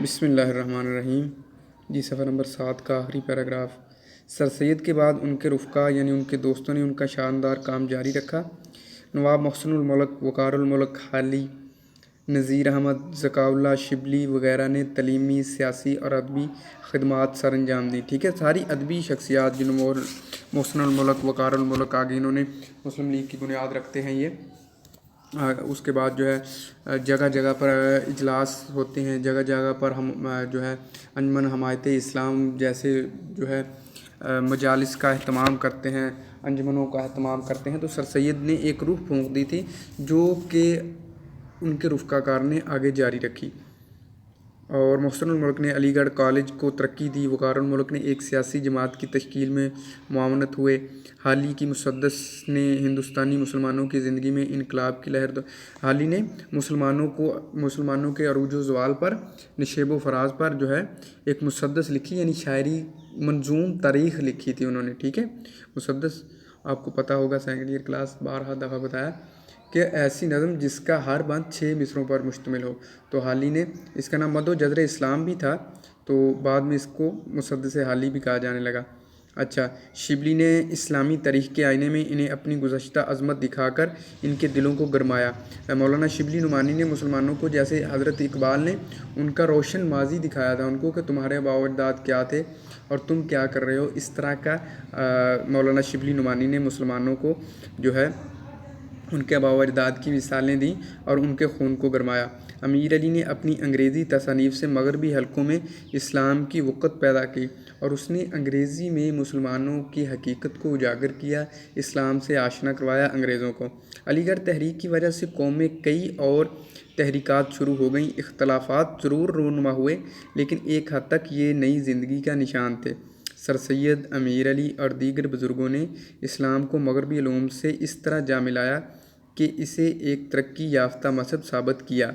بسم اللہ الرحمن الرحیم۔ جی صفحہ نمبر 7 کا آخری پیراگراف۔ سر سید کے بعد ان کے رفقا یعنی ان کے دوستوں نے ان کا شاندار کام جاری رکھا۔ نواب محسن الملک، وقار الملک حالی، نذیر احمد، ذکاء اللہ شبلی وغیرہ نے تعلیمی، سیاسی اور ادبی خدمات سر انجام دی۔ ٹھیک ہے، ساری ادبی شخصیات جنہوں محسن الملک، وقار الملک آگے انہوں نے مسلم لیگ کی بنیاد رکھتے ہیں۔ یہ اس کے بعد جو ہے جگہ جگہ پر اجلاس ہوتے ہیں، جگہ جگہ پر ہم جو ہے انجمن حمایت اسلام جیسے جو ہے مجالس کا اہتمام کرتے ہیں، انجمنوں کا اہتمام کرتے ہیں۔ تو سر سید نے ایک روح پھونک دی تھی جو کہ ان کے رفقا کار نے آگے جاری رکھی، اور محسن الملک نے علی گڑھ کالج کو ترقی دی۔ وقار الملک نے ایک سیاسی جماعت کی تشکیل میں معاونت ہوئے۔ حالی کی مسدس نے ہندوستانی مسلمانوں کی زندگی میں انقلاب کی لہر حالی نے مسلمانوں کے عروج و زوال پر، نشیب و فراز پر جو ہے ایک مسدس لکھی، یعنی شاعری منظوم تاریخ لکھی تھی انہوں نے۔ ٹھیک ہے، مسدس آپ کو پتہ ہوگا، سیکنڈ ایئر کلاس بارہا دفعہ بتایا کہ ایسی نظم جس کا ہر بند 6 مصروں پر مشتمل ہو۔ تو حالی نے، اس کا نام مد و جذر اسلام بھی تھا، تو بعد میں اس کو مسدس حالی بھی کہا جانے لگا۔ اچھا، شبلی نے اسلامی تاریخ کے آئینے میں انہیں اپنی گزشتہ عظمت دکھا کر ان کے دلوں کو گرمایا۔ مولانا شبلی نعمانی نے مسلمانوں کو، جیسے حضرت اقبال نے ان کا روشن ماضی دکھایا تھا ان کو کہ تمہارے آباء و اجداد کیا تھے اور تم کیا کر رہے ہو، اس طرح کا مولانا شبلی نعمانی نے مسلمانوں کو جو ہے ان کے آباء و اجداد کی مثالیں دیں اور ان کے خون کو گرمایا۔ امیر علی نے اپنی انگریزی تصانیف سے مغربی حلقوں میں اسلام کی وقت پیدا کی، اور اس نے انگریزی میں مسلمانوں کی حقیقت کو اجاگر کیا، اسلام سے آشنا کروایا انگریزوں کو۔ علی گڑھ تحریک کی وجہ سے قوم میں کئی اور تحریکات شروع ہو گئیں، اختلافات ضرور رونما ہوئے، لیکن ایک حد تک یہ نئی زندگی کا نشان تھے۔ سر سید، امیر علی اور دیگر بزرگوں نے اسلام کو مغربی علوم سے اس طرح جا ملایا کہ اسے ایک ترقی یافتہ مذہب ثابت کیا،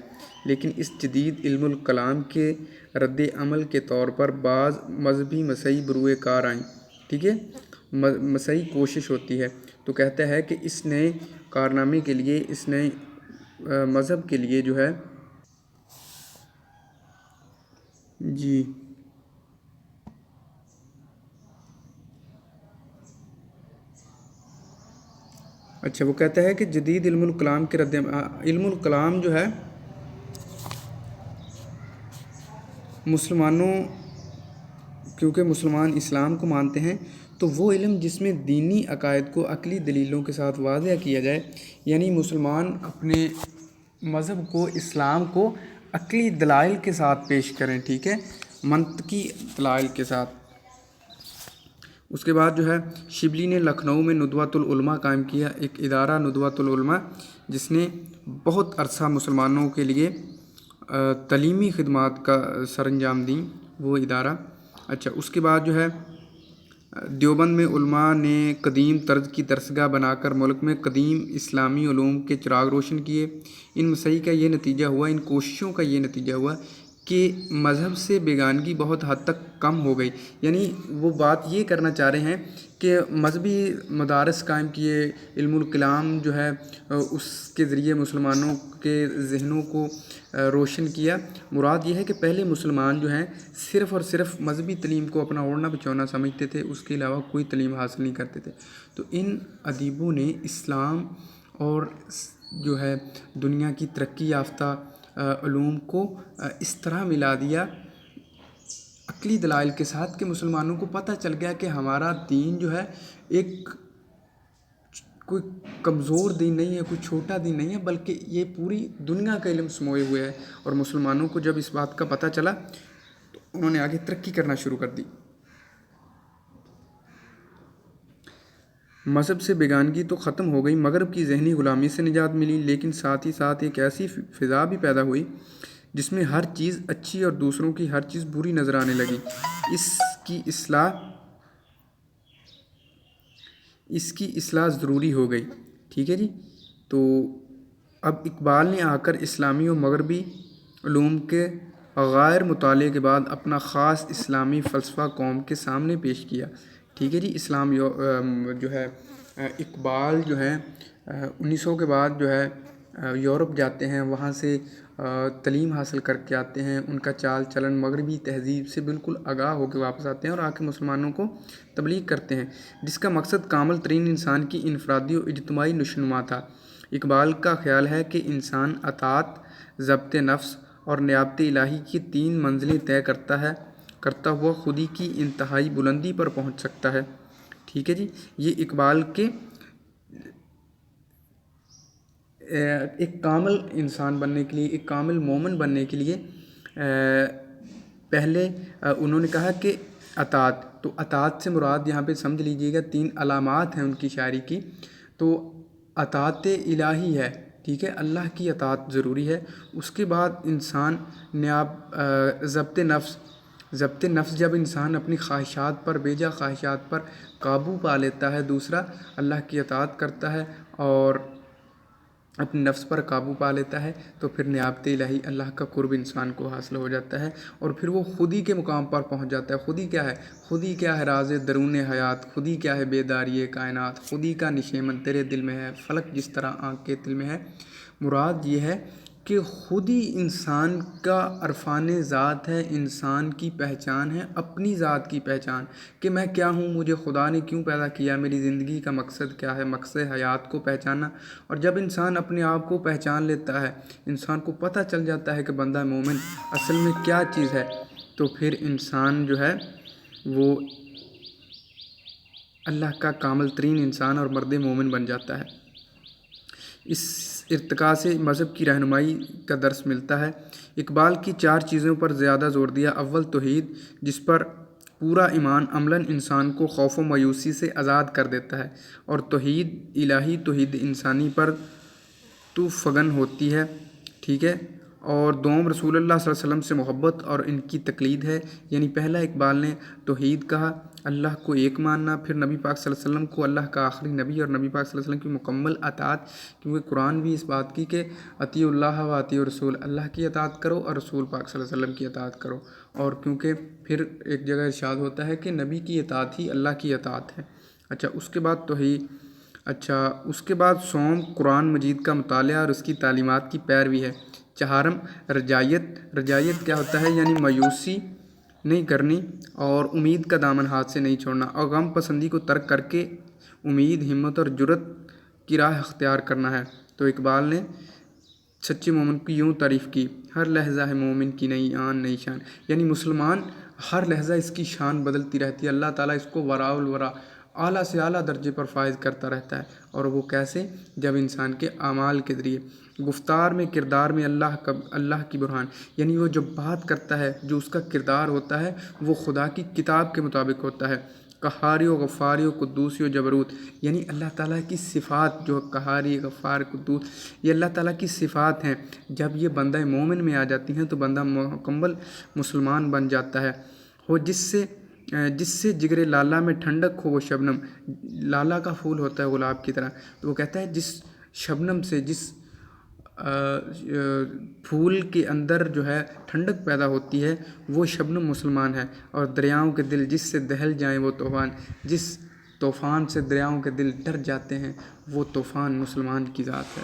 لیکن اس جدید علم الکلام کے رد عمل کے طور پر بعض مذہبی مسائل بروئے کار آئیں۔ ٹھیک ہے، مسیحی کوشش ہوتی ہے، تو کہتا ہے کہ اس نئے کارنامے کے لیے، اس نئے مذہب کے لیے جو ہے جی اچھا، وہ کہتا ہے کہ جدید علم الکلام کے علم الکلام جو ہے مسلمانوں، کیونکہ مسلمان اسلام کو مانتے ہیں، تو وہ علم جس میں دینی عقائد کو عقلی دلیلوں کے ساتھ واضح کیا جائے، یعنی مسلمان اپنے مذہب کو، اسلام کو عقلی دلائل کے ساتھ پیش کریں۔ ٹھیک ہے، منطقی دلائل کے ساتھ۔ اس کے بعد جو ہے شبلی نے لکھنؤ میں ندوۃ العلماء قائم کیا، ایک ادارہ ندوۃ العلماء جس نے بہت عرصہ مسلمانوں کے لیے تعلیمی خدمات کا سر انجام دیں، وہ ادارہ۔ اچھا، اس کے بعد جو ہے دیوبند میں علماء نے قدیم طرز کی درسگاہ بنا کر ملک میں قدیم اسلامی علوم کے چراغ روشن کیے۔ ان مسائل کا یہ نتیجہ ہوا، ان کوششوں کا یہ نتیجہ ہوا کہ مذہب سے بیگانگی بہت حد تک کم ہو گئی۔ یعنی وہ بات یہ کرنا چاہ رہے ہیں کہ مذہبی مدارس قائم کیے، علم الکلام جو ہے اس کے ذریعے مسلمانوں کے ذہنوں کو روشن کیا۔ مراد یہ ہے کہ پہلے مسلمان جو ہیں صرف اور صرف مذہبی تعلیم کو اپنا اوڑھنا بچھونا سمجھتے تھے، اس کے علاوہ کوئی تعلیم حاصل نہیں کرتے تھے۔ تو ان ادیبوں نے اسلام اور جو ہے دنیا کی ترقی یافتہ علوم کو اس طرح ملا دیا عقلی دلائل کے ساتھ کہ مسلمانوں کو پتہ چل گیا کہ ہمارا دین جو ہے ایک کوئی کمزور دین نہیں ہے، کوئی چھوٹا دین نہیں ہے، بلکہ یہ پوری دنیا کا علم سموئے ہوئے ہے۔ اور مسلمانوں کو جب اس بات کا پتہ چلا تو انہوں نے آگے ترقی کرنا شروع کر دی۔ مذہب سے بیگانگی تو ختم ہو گئی، مغرب کی ذہنی غلامی سے نجات ملی، لیکن ساتھ ہی ساتھ ایک ایسی فضا بھی پیدا ہوئی جس میں ہر چیز اچھی اور دوسروں کی ہر چیز بری نظر آنے لگی۔ اس کی اصلاح ضروری ہو گئی۔ ٹھیک ہے جی، تو اب اقبال نے آ کر اسلامی و مغربی علوم کے غیر مطالعے کے بعد اپنا خاص اسلامی فلسفہ قوم کے سامنے پیش کیا۔ ٹھیک ہے جی، اسلام جو ہے اقبال جو ہے 1900 کے بعد جو ہے یورپ جاتے ہیں، وہاں سے تعلیم حاصل کر کے آتے ہیں، ان کا چال چلن مغربی تہذیب سے بالکل آگاہ ہو کے واپس آتے ہیں اور آ کے مسلمانوں کو تبلیغ کرتے ہیں، جس کا مقصد کامل ترین انسان کی انفرادی و اجتماعی نشوونما تھا۔ اقبال کا خیال ہے کہ انسان اطاعت، ضبط نفس اور نیابت الہی کی 3 منزلیں طے کرتا ہوا خودی کی انتہائی بلندی پر پہنچ سکتا ہے۔ ٹھیک ہے جی، یہ اقبال کے ایک کامل انسان بننے کے لیے، ایک کامل مومن بننے کے لیے پہلے انہوں نے کہا کہ اطاعت، تو اطاعت سے مراد یہاں پہ سمجھ لیجئے گا 3 علامات ہیں ان کی شاعری کی۔ تو اطاعت الہی ہے، ٹھیک ہے، اللہ کی اطاعت ضروری ہے۔ اس کے بعد انسان ضبط نفس جب انسان اپنی خواہشات پر، بیجا خواہشات پر قابو پا لیتا ہے، دوسرا اللہ کی اطاعت کرتا ہے اور اپنے نفس پر قابو پا لیتا ہے، تو پھر نیابت الہی، اللہ کا قرب انسان کو حاصل ہو جاتا ہے اور پھر وہ خودی کے مقام پر پہنچ جاتا ہے۔ خودی کیا ہے راز درون حیات، خودی کیا ہے بیداری کائنات، خودی کا نشیمن تیرے دل میں ہے، فلک جس طرح آنکھ کے دل میں ہے۔ مراد یہ ہے کہ خودی انسان کا عرفان ذات ہے، انسان کی پہچان ہے، اپنی ذات کی پہچان کہ میں کیا ہوں، مجھے خدا نے کیوں پیدا کیا، میری زندگی کا مقصد کیا ہے، مقصد حیات کو پہچانا۔ اور جب انسان اپنے آپ کو پہچان لیتا ہے، انسان کو پتہ چل جاتا ہے کہ بندہ مومن اصل میں کیا چیز ہے، تو پھر انسان جو ہے وہ اللہ کا کامل ترین انسان اور مرد مومن بن جاتا ہے۔ اس ارتقاء سے مذہب کی رہنمائی کا درس ملتا ہے۔ اقبال کی 4 چیزوں پر زیادہ زور دیا۔ اول توحید، جس پر پورا ایمان عملاً انسان کو خوف و مایوسی سے آزاد کر دیتا ہے، اور توحید الہی، توحید انسانی پر تو فگن ہوتی ہے، ٹھیک ہے۔ اور دوم رسول اللہ صلی اللہ علیہ وسلم سے محبت اور ان کی تقلید ہے، یعنی پہلا اقبال نے توحید کہا، اللہ کو ایک ماننا، پھر نبی پاک صلی اللہ علیہ وسلم کو اللہ کا آخری نبی اور نبی پاک صلی اللہ علیہ وسلم کی مکمل اطاعت، کیونکہ قرآن بھی اس بات کی کہ اطیعوا اللہ و اطیعوا الرسول، اللہ کی اطاعت کرو اور رسول پاک صلی اللہ علیہ وسلم کی اطاعت کرو۔ اور کیونکہ پھر ایک جگہ ارشاد ہوتا ہے کہ نبی کی اطاعت ہی اللہ کی اطاعت ہے۔ اچھا، اس کے بعد توحید، اس کے بعد صوم، قرآن مجید کا مطالعہ اور اس کی تعلیمات کی پیروی ہے۔ چہارم رجائیت کیا ہوتا ہے، یعنی مایوسی نہیں کرنی اور امید کا دامن ہاتھ سے نہیں چھوڑنا، اور غم پسندی کو ترک کر کے امید، ہمت اور جرأت کی راہ اختیار کرنا ہے۔ تو اقبال نے سچے مومن کی یوں تعریف کی، ہر لحظہ ہے مومن کی نئی آن نئی شان، یعنی مسلمان ہر لحظہ اس کی شان بدلتی رہتی ہے، اللہ تعالیٰ اس کو وراء الورا، اعلیٰ سے اعلیٰ درجے پر فائز کرتا رہتا ہے۔ اور وہ کیسے؟ جب انسان کے اعمال کے ذریعے، گفتار میں، کردار میں اللہ کی برہان، یعنی وہ جب بات کرتا ہے، جو اس کا کردار ہوتا ہے وہ خدا کی کتاب کے مطابق ہوتا ہے۔ قہاری و غفاری و قدوسی و جبروت، یعنی اللہ تعالیٰ کی صفات، جو قہاری، غفار، قدوس، یہ اللہ تعالیٰ کی صفات ہیں، جب یہ بندہ مومن میں آ جاتی ہیں تو بندہ مکمل مسلمان بن جاتا ہے۔ جس سے جگر لالا میں ٹھنڈک ہو وہ شبنم، لالا کا پھول ہوتا ہے گلاب کی طرح، تو وہ کہتا ہے جس شبنم سے، جس پھول کے اندر جو ہے ٹھنڈک پیدا ہوتی ہے وہ شبنم مسلمان ہے۔ اور دریاؤں کے دل جس سے دہل جائیں وہ طوفان، جس طوفان سے دریاؤں کے دل ڈر جاتے ہیں وہ طوفان مسلمان کی ذات ہے۔